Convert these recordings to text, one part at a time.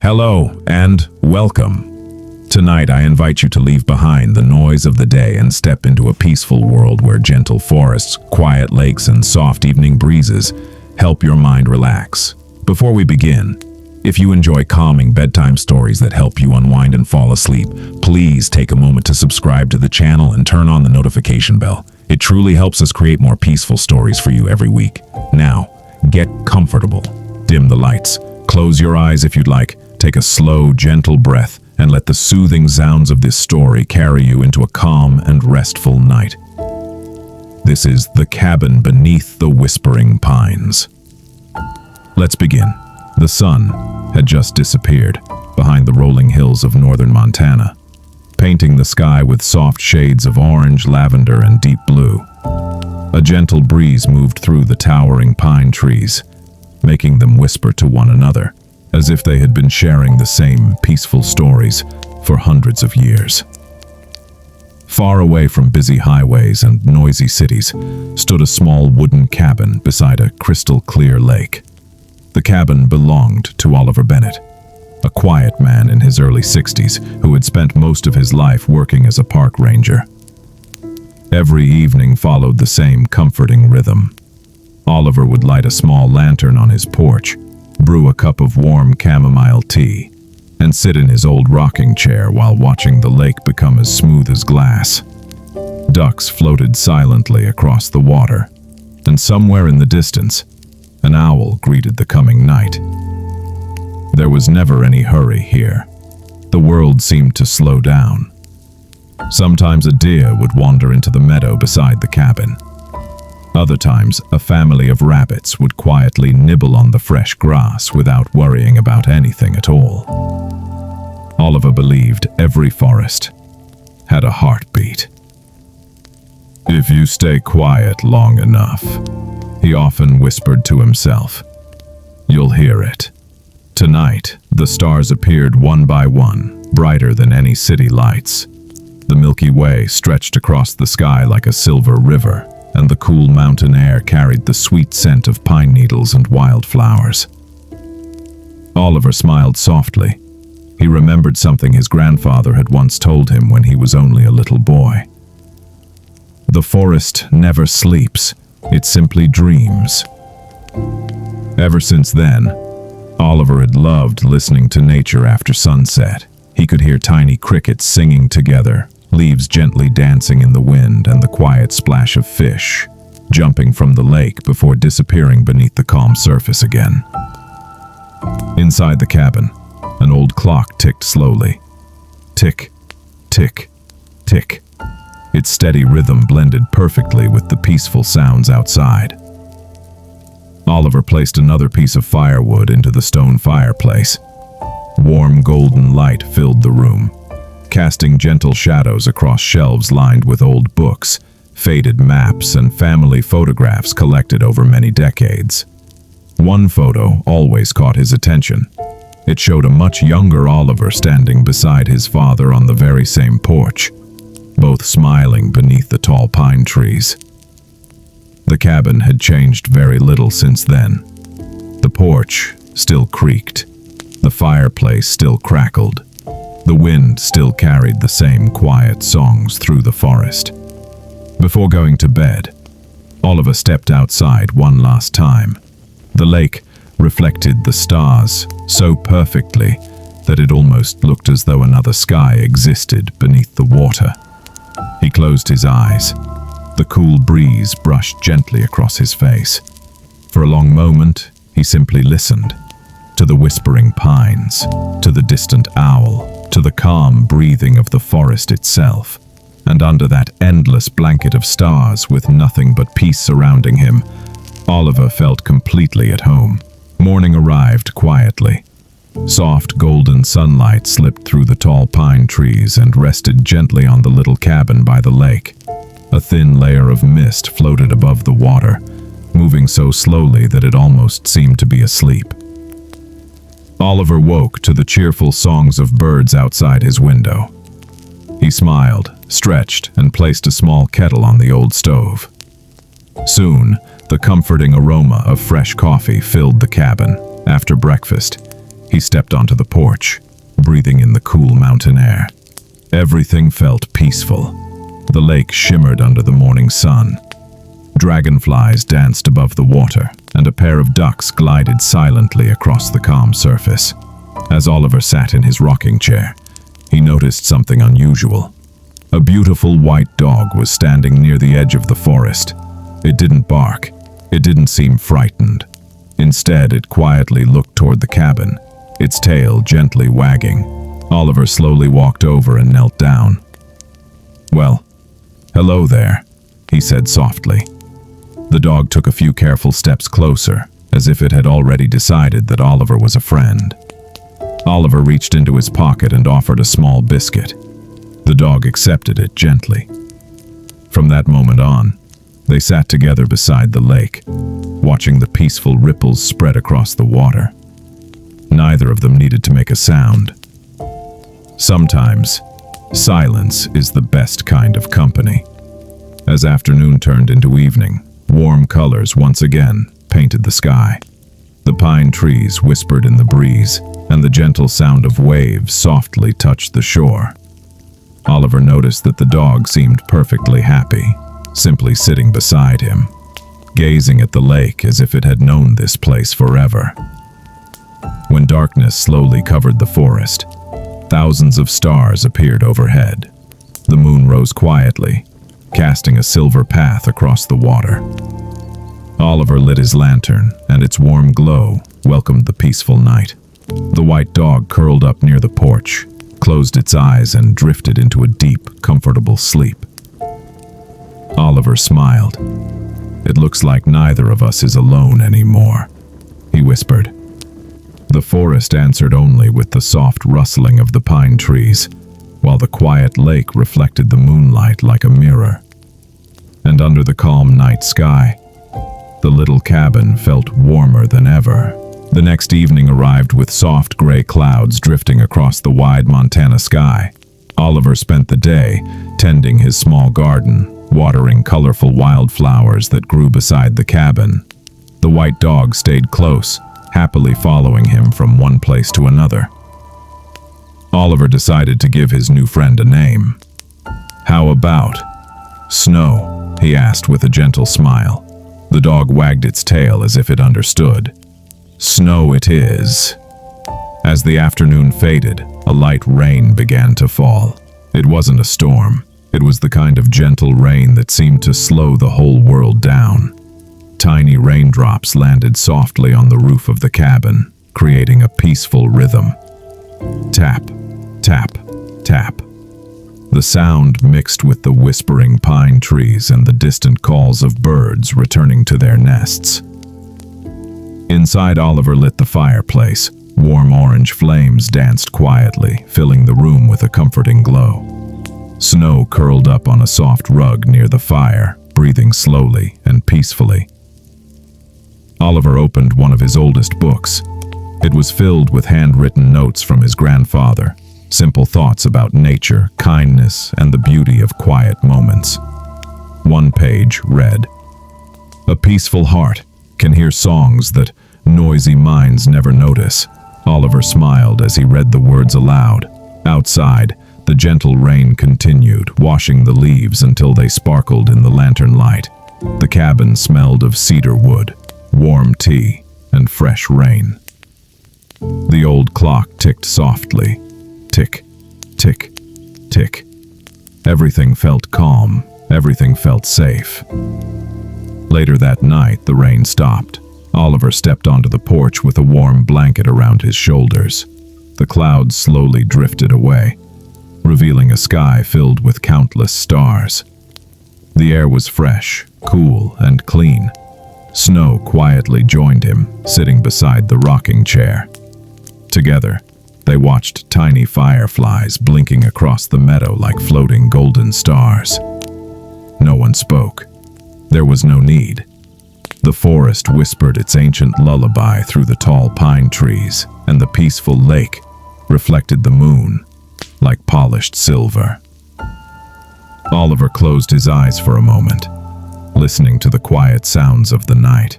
Hello and welcome. Tonight I invite you to leave behind the noise of the day and step into a peaceful world where gentle forests, quiet lakes, and soft evening breezes help your mind relax. Before we begin, if you enjoy calming bedtime stories that help you unwind and fall asleep, please take a moment to subscribe to the channel and turn on the notification bell. It truly helps us create more peaceful stories for you every week. Now, get comfortable. Dim the lights. Close your eyes if you'd like. Take a slow, gentle breath and let the soothing sounds of this story carry you into a calm and restful night. This is The Cabin Beneath the Whispering Pines. Let's begin. The sun had just disappeared behind the rolling hills of northern Montana, painting the sky with soft shades of orange, lavender, and deep blue. A gentle breeze moved through the towering pine trees, making them whisper to one another, as if they had been sharing the same peaceful stories for hundreds of years. Far away from busy highways and noisy cities stood a small wooden cabin beside a crystal-clear lake. The cabin belonged to Oliver Bennett, a quiet man in his early 60s who had spent most of his life working as a park ranger. Every evening followed the same comforting rhythm. Oliver would light a small lantern on his porch, brew a cup of warm chamomile tea, and sit in his old rocking chair while watching the lake become as smooth as glass. Ducks floated silently across the water, and somewhere in the distance, an owl greeted the coming night. There was never any hurry here. The world seemed to slow down. Sometimes a deer would wander into the meadow beside the cabin. Other times, a family of rabbits would quietly nibble on the fresh grass without worrying about anything at all. Oliver believed every forest had a heartbeat. "If you stay quiet long enough," he often whispered to himself, "you'll hear it." Tonight, the stars appeared one by one, brighter than any city lights. The Milky Way stretched across the sky like a silver river, and the cool mountain air carried the sweet scent of pine needles and wildflowers. Oliver smiled softly. He remembered something his grandfather had once told him when he was only a little boy. "The forest never sleeps, it simply dreams." Ever since then, Oliver had loved listening to nature after sunset. He could hear tiny crickets singing together, leaves gently dancing in the wind, and the quiet splash of fish jumping from the lake before disappearing beneath the calm surface again. Inside the cabin, an old clock ticked slowly. Tick, tick, tick. Its steady rhythm blended perfectly with the peaceful sounds outside. Oliver placed another piece of firewood into the stone fireplace. Warm golden light filled the room, casting gentle shadows across shelves lined with old books, faded maps, and family photographs collected over many decades. One photo always caught his attention. It showed a much younger Oliver standing beside his father on the very same porch, both smiling beneath the tall pine trees. The cabin had changed very little since then. The porch still creaked. The fireplace still crackled. The wind still carried the same quiet songs through the forest. Before going to bed, Oliver stepped outside one last time. The lake reflected the stars so perfectly that it almost looked as though another sky existed beneath the water. He closed his eyes. The cool breeze brushed gently across his face. For a long moment, he simply listened. To the whispering pines, to the distant owl, to the calm breathing of the forest itself. And under that endless blanket of stars with nothing but peace surrounding him, Oliver felt completely at home. Morning arrived quietly. Soft golden sunlight slipped through the tall pine trees and rested gently on the little cabin by the lake. A thin layer of mist floated above the water, moving so slowly that it almost seemed to be asleep. Oliver woke to the cheerful songs of birds outside his window. He smiled, stretched, and placed a small kettle on the old stove. Soon, the comforting aroma of fresh coffee filled the cabin. After breakfast, He stepped onto the porch, breathing in the cool mountain air. Everything felt peaceful. The lake shimmered under the morning sun. Dragonflies danced above the water, and a pair of ducks glided silently across the calm surface. As Oliver sat in his rocking chair, he noticed something unusual. A beautiful white dog was standing near the edge of the forest. It didn't bark. It didn't seem frightened. Instead, it quietly looked toward the cabin, its tail gently wagging. Oliver slowly walked over and knelt down. "Well, hello there," he said softly. The dog took a few careful steps closer, as if it had already decided that Oliver was a friend. Oliver reached into his pocket and offered a small biscuit. The dog accepted it gently. From that moment on, they sat together beside the lake, watching the peaceful ripples spread across the water. Neither of them needed to make a sound. Sometimes, silence is the best kind of company. As afternoon turned into evening, warm colors once again painted the sky. The pine trees whispered in the breeze, and the gentle sound of waves softly touched the shore. Oliver noticed that the dog seemed perfectly happy, simply sitting beside him, gazing at the lake as if it had known this place forever. When darkness slowly covered the forest, thousands of stars appeared overhead. The moon rose quietly, casting a silver path across the water. Oliver lit his lantern, and its warm glow welcomed the peaceful night. The white dog curled up near the porch, closed its eyes, and drifted into a deep, comfortable sleep. Oliver smiled. "It looks like neither of us is alone anymore," he whispered. The forest answered only with the soft rustling of the pine trees, while the quiet lake reflected the moonlight like a mirror. And under the calm night sky, the little cabin felt warmer than ever. The next evening arrived with soft gray clouds drifting across the wide Montana sky. Oliver spent the day tending his small garden, watering colorful wildflowers that grew beside the cabin. The white dog stayed close, happily following him from one place to another. Oliver decided to give his new friend a name. "How about Snow?" he asked with a gentle smile. The dog wagged its tail as if it understood. "Snow it is." As the afternoon faded, a light rain began to fall. It wasn't a storm. It was the kind of gentle rain that seemed to slow the whole world down. Tiny raindrops landed softly on the roof of the cabin, creating a peaceful rhythm. Tap, tap, tap. The sound mixed with the whispering pine trees and the distant calls of birds returning to their nests. Inside, Oliver lit the fireplace. Warm orange flames danced quietly, filling the room with a comforting glow. Snow curled up on a soft rug near the fire, breathing slowly and peacefully. Oliver opened one of his oldest books. It was filled with handwritten notes from his grandfather, simple thoughts about nature, kindness, and the beauty of quiet moments. One page read, "A peaceful heart can hear songs that noisy minds never notice." Oliver smiled as he read the words aloud. Outside, the gentle rain continued, washing the leaves until they sparkled in the lantern light. The cabin smelled of cedar wood, warm tea, and fresh rain. The old clock ticked softly. Tick, tick, tick. Everything felt calm. Everything felt safe. Later that night, the rain stopped. Oliver stepped onto the porch with a warm blanket around his shoulders. The clouds slowly drifted away, revealing a sky filled with countless stars. The air was fresh, cool, and clean. Snow quietly joined him, sitting beside the rocking chair. Together, they watched tiny fireflies blinking across the meadow like floating golden stars. No one spoke. There was no need. The forest whispered its ancient lullaby through the tall pine trees, and the peaceful lake reflected the moon like polished silver. Oliver closed his eyes for a moment, listening to the quiet sounds of the night.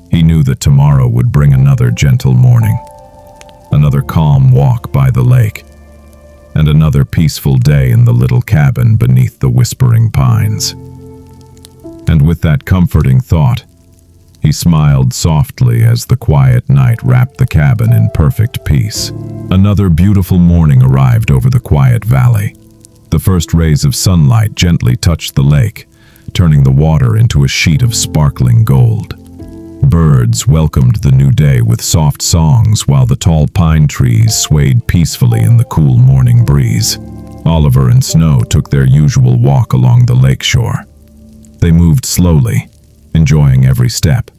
He knew that tomorrow would bring another gentle morning, another calm walk by the lake, and another peaceful day in the little cabin beneath the whispering pines. And with that comforting thought, he smiled softly as the quiet night wrapped the cabin in perfect peace. Another beautiful morning arrived over the quiet valley. The first rays of sunlight gently touched the lake, turning the water into a sheet of sparkling gold. Birds welcomed the new day with soft songs while the tall pine trees swayed peacefully in the cool morning breeze. Oliver and Snow took their usual walk along the lakeshore. They moved slowly, enjoying every step.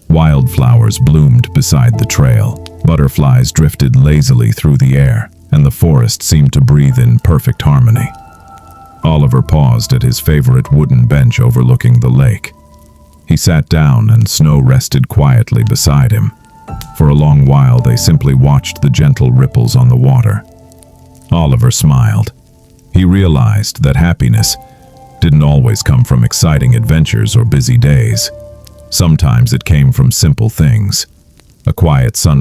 Wildflowers bloomed beside the trail. Butterflies drifted lazily through the air, and the forest seemed to breathe in perfect harmony. Oliver paused at his favorite wooden bench overlooking the lake. He sat down and Snow rested quietly beside him. For a long while they simply watched the gentle ripples on the water. Oliver smiled. He realized that happiness didn't always come from exciting adventures or busy days. Sometimes it came from simple things. A quiet sunrise